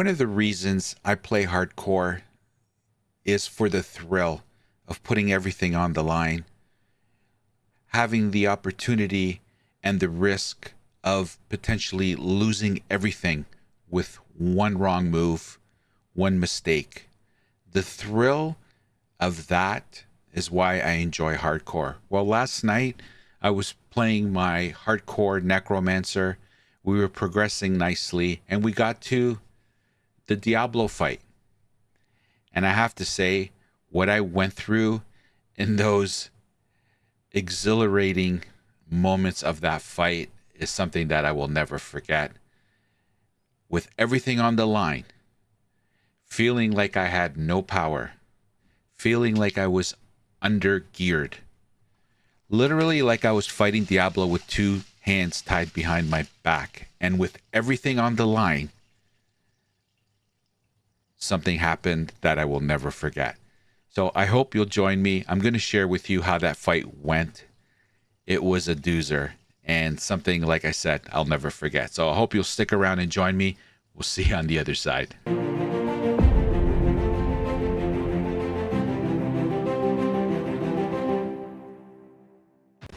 One of the reasons I play hardcore is for the thrill of putting everything on the line, having the opportunity and the risk of potentially losing everything with one wrong move, one mistake. The thrill of that is why I enjoy hardcore. Well, last night I was playing my hardcore necromancer. We were progressing nicely and we got to the Diablo fight. And I have to say, what I went through in those exhilarating moments of that fight is something that I will never forget. With everything on the line, feeling like I had no power, feeling like I was under-geared, literally like I was fighting Diablo with two hands tied behind my back, and with everything on the line, something happened that I will never forget. So I hope you'll join me. I'm going to share with you how that fight went. It was a doozer and something, like I said, I'll never forget. So I hope you'll stick around and join me. We'll see you on the other side.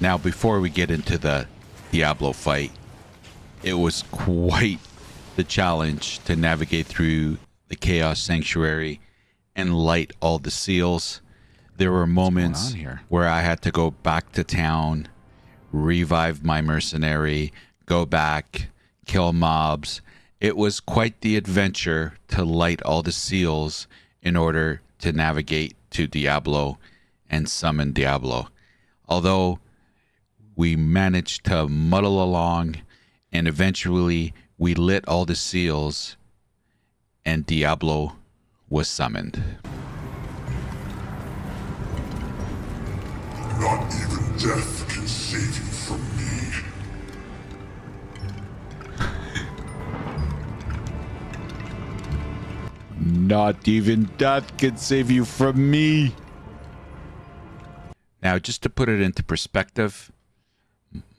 Now, before we get into the Diablo fight, it was quite the challenge to navigate through the Chaos Sanctuary and light all the seals. There were moments where I had to go back to town, revive my mercenary, go back, kill mobs. It was quite the adventure to light all the seals in order to navigate to Diablo and summon Diablo. Although we managed to muddle along and eventually we lit all the seals and Diablo was summoned. Not even death can save you from me. Not even death can save you from me. Now, just to put it into perspective,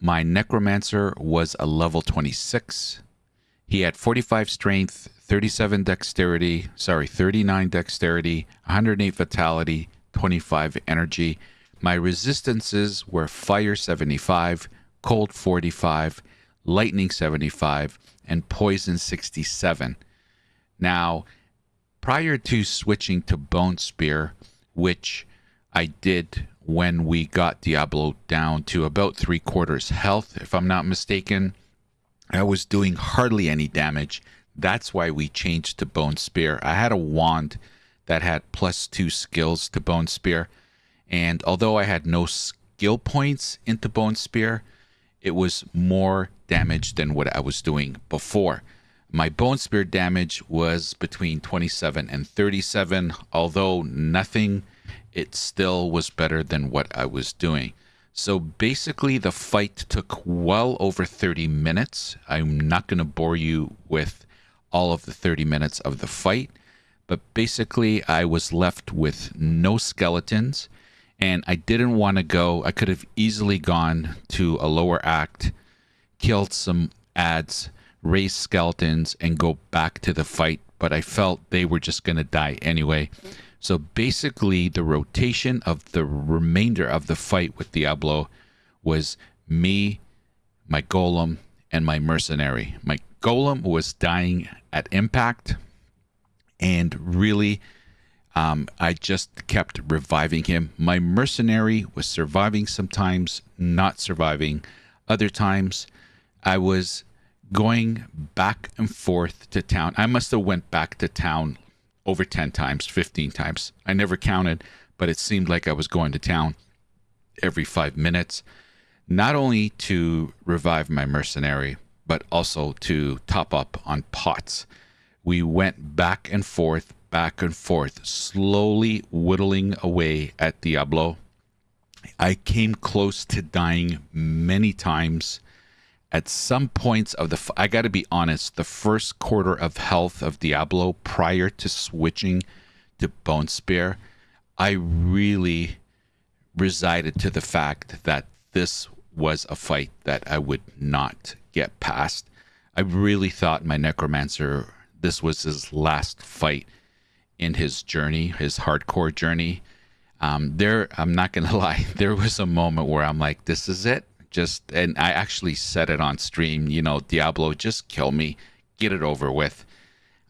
my necromancer was a level 26. He had 45 strength, 39 dexterity, 108 vitality, 25 energy. My resistances were fire 75, cold 45, lightning 75, and poison 67. Now, prior to switching to Bone Spear, which I did when we got Diablo down to about 3/4 health, if I'm not mistaken, I was doing hardly any damage. That's why we changed to Bone Spear. I had a wand that had +2 skills to Bone Spear, and although I had no skill points into Bone Spear, it was more damage than what I was doing before. My Bone Spear damage was between 27 and 37, although nothing, it still was better than what I was doing. So basically the fight took well over 30 minutes. I'm not going to bore you with all of the 30 minutes of the fight, but basically I was left with no skeletons and I didn't want to go. I could have easily gone to a lower act, killed some ads, raised skeletons and go back to the fight, but I felt they were just going to die anyway. So basically, the rotation of the remainder of the fight with Diablo was me, my golem, and my mercenary. My golem was dying at impact, and really, I just kept reviving him. My mercenary was surviving sometimes, not surviving. Other times, I was going back and forth to town. I must have went back to town over 10 times, 15 times. I never counted, but it seemed like I was going to town every 5 minutes, not only to revive my mercenary, but also to top up on pots. We went back and forth, slowly whittling away at Diablo. I came close to dying many times. At some points of the, I got to be honest, the first quarter of health of Diablo prior to switching to Bone Spear, I really resided to the fact that this was a fight that I would not get past. I really thought my necromancer, this was his last fight in his journey, his hardcore journey. I'm not gonna lie, there was a moment where I'm like, this is it. And I actually said it on stream, Diablo, just kill me, get it over with.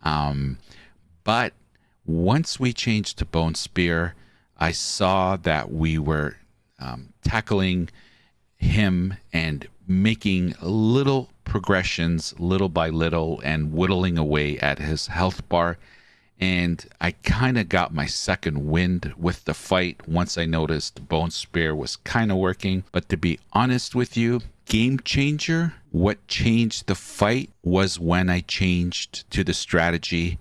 But once we changed to Bone Spear, I saw that we were tackling him and making little progressions, little by little, and whittling away at his health bar. And I kind of got my second wind with the fight once I noticed Bone Spear was kind of working. But to be honest with you, game changer, what changed the fight was when I changed to the strategy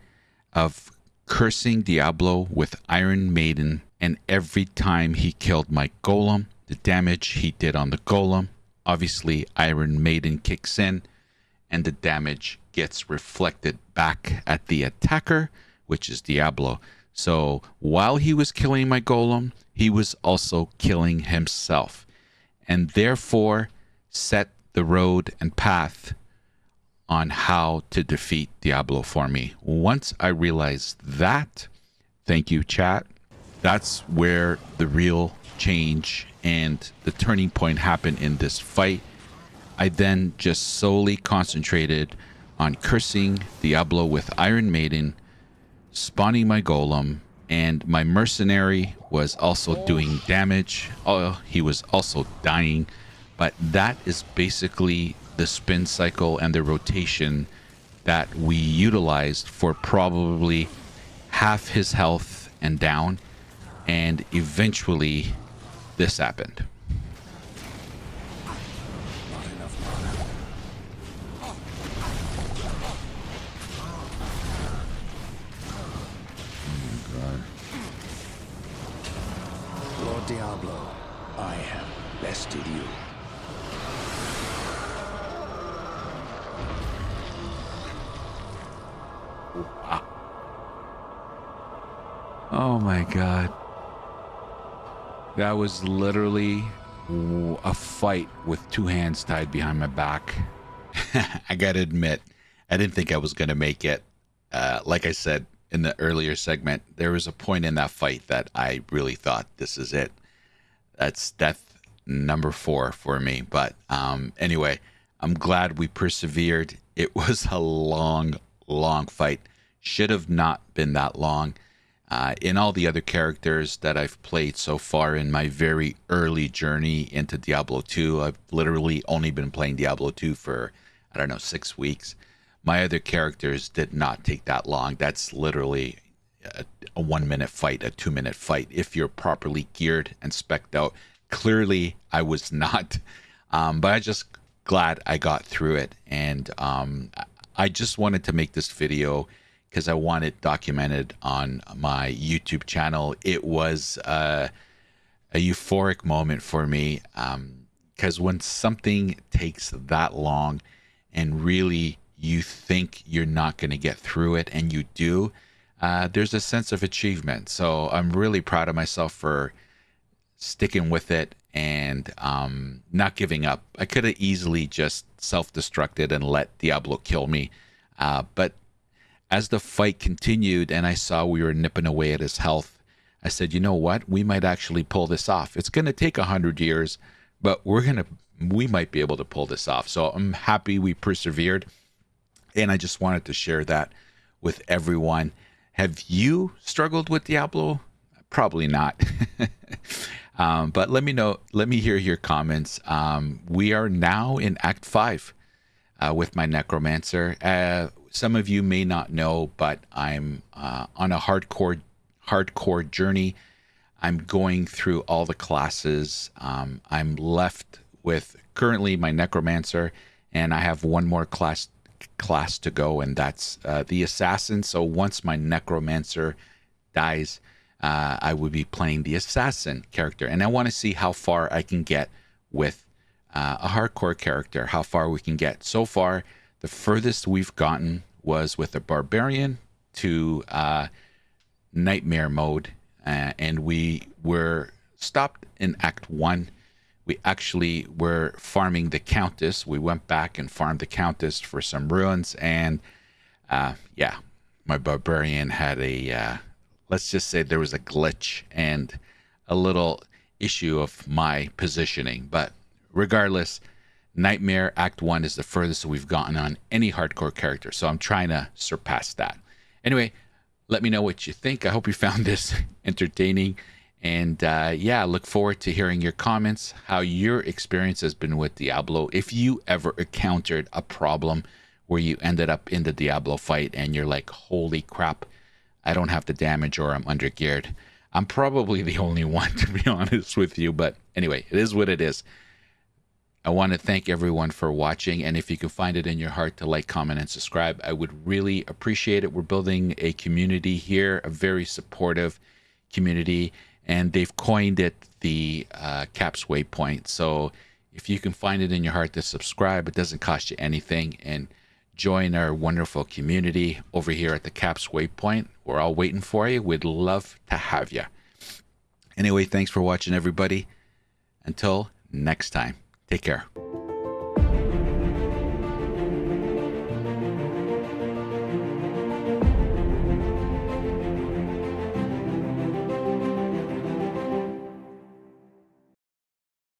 of cursing Diablo with Iron Maiden, and every time he killed my golem, the damage he did on the golem, obviously Iron Maiden kicks in and the damage gets reflected back at the attacker, which is Diablo. So while he was killing my golem, he was also killing himself, and therefore set the road and path on how to defeat Diablo for me. Once I realized that, thank you, chat, that's where the real change and the turning point happened in this fight. I then just solely concentrated on cursing Diablo with Iron Maiden, spawning my golem, and my mercenary was also doing damage. Oh, he was also dying. But that is basically the spin cycle and the rotation that we utilized for probably half his health and down. And eventually this happened. Lord Diablo, I have bested you. Oh my god. That was literally a fight with two hands tied behind my back. I gotta admit, I didn't think I was gonna make it. Like I said in the earlier segment, there was a point in that fight that I really thought, this is it. That's death number 4 for me. But anyway, I'm glad we persevered. It was a long fight. Should have not been that long. In all the other characters that I've played so far in my very early journey into Diablo 2, I've literally only been playing Diablo 2 for, 6 weeks. My other characters did not take that long. That's literally a 1 minute fight, a 2 minute fight, if you're properly geared and spec'd out. Clearly, I was not, but I just glad I got through it. And I just wanted to make this video because I want it documented on my YouTube channel. It was a euphoric moment for me, because when something takes that long and really you think you're not going to get through it and you do, there's a sense of achievement. So I'm really proud of myself for sticking with it and not giving up. I could have easily just self-destructed and let Diablo kill me, but as the fight continued and I saw we were nipping away at his health, I said, you know what? We might actually pull this off. It's going to take 100 years, but we might be able to pull this off. So I'm happy we persevered. And I just wanted to share that with everyone. Have you struggled with Diablo? Probably not. But let me know. Let me hear your comments. We are now in Act 5 with my Necromancer. Some of you may not know, but I'm on a hardcore journey. I'm going through all the classes. I'm left with currently my Necromancer, and I have one more class to go, and that's the Assassin. So once my Necromancer dies, I would be playing the Assassin character, and I want to see how far I can get with a hardcore character, how far we can get. So far, the furthest we've gotten was with a Barbarian to Nightmare mode, and we were stopped in Act 1. We actually were farming the Countess. We went back and farmed the Countess for some ruins, and yeah, my barbarian had a, let's just say there was a glitch and a little issue of my positioning. But regardless, Nightmare Act 1 is the furthest we've gotten on any hardcore character. So I'm trying to surpass that. Anyway, let me know what you think. I hope you found this entertaining. And yeah, I look forward to hearing your comments, how your experience has been with Diablo. If you ever encountered a problem where you ended up in the Diablo fight and you're like, holy crap, I don't have the damage or I'm undergeared. I'm probably the only one, to be honest with you. But anyway, it is what it is. I want to thank everyone for watching. And if you can find it in your heart to like, comment, and subscribe, I would really appreciate it. We're building a community here, a very supportive community. And they've coined it the Caps Waypoint. So if you can find it in your heart to subscribe, it doesn't cost you anything. And join our wonderful community over here at the Caps Waypoint. We're all waiting for you. We'd love to have you. Anyway, thanks for watching, everybody. Until next time, take care.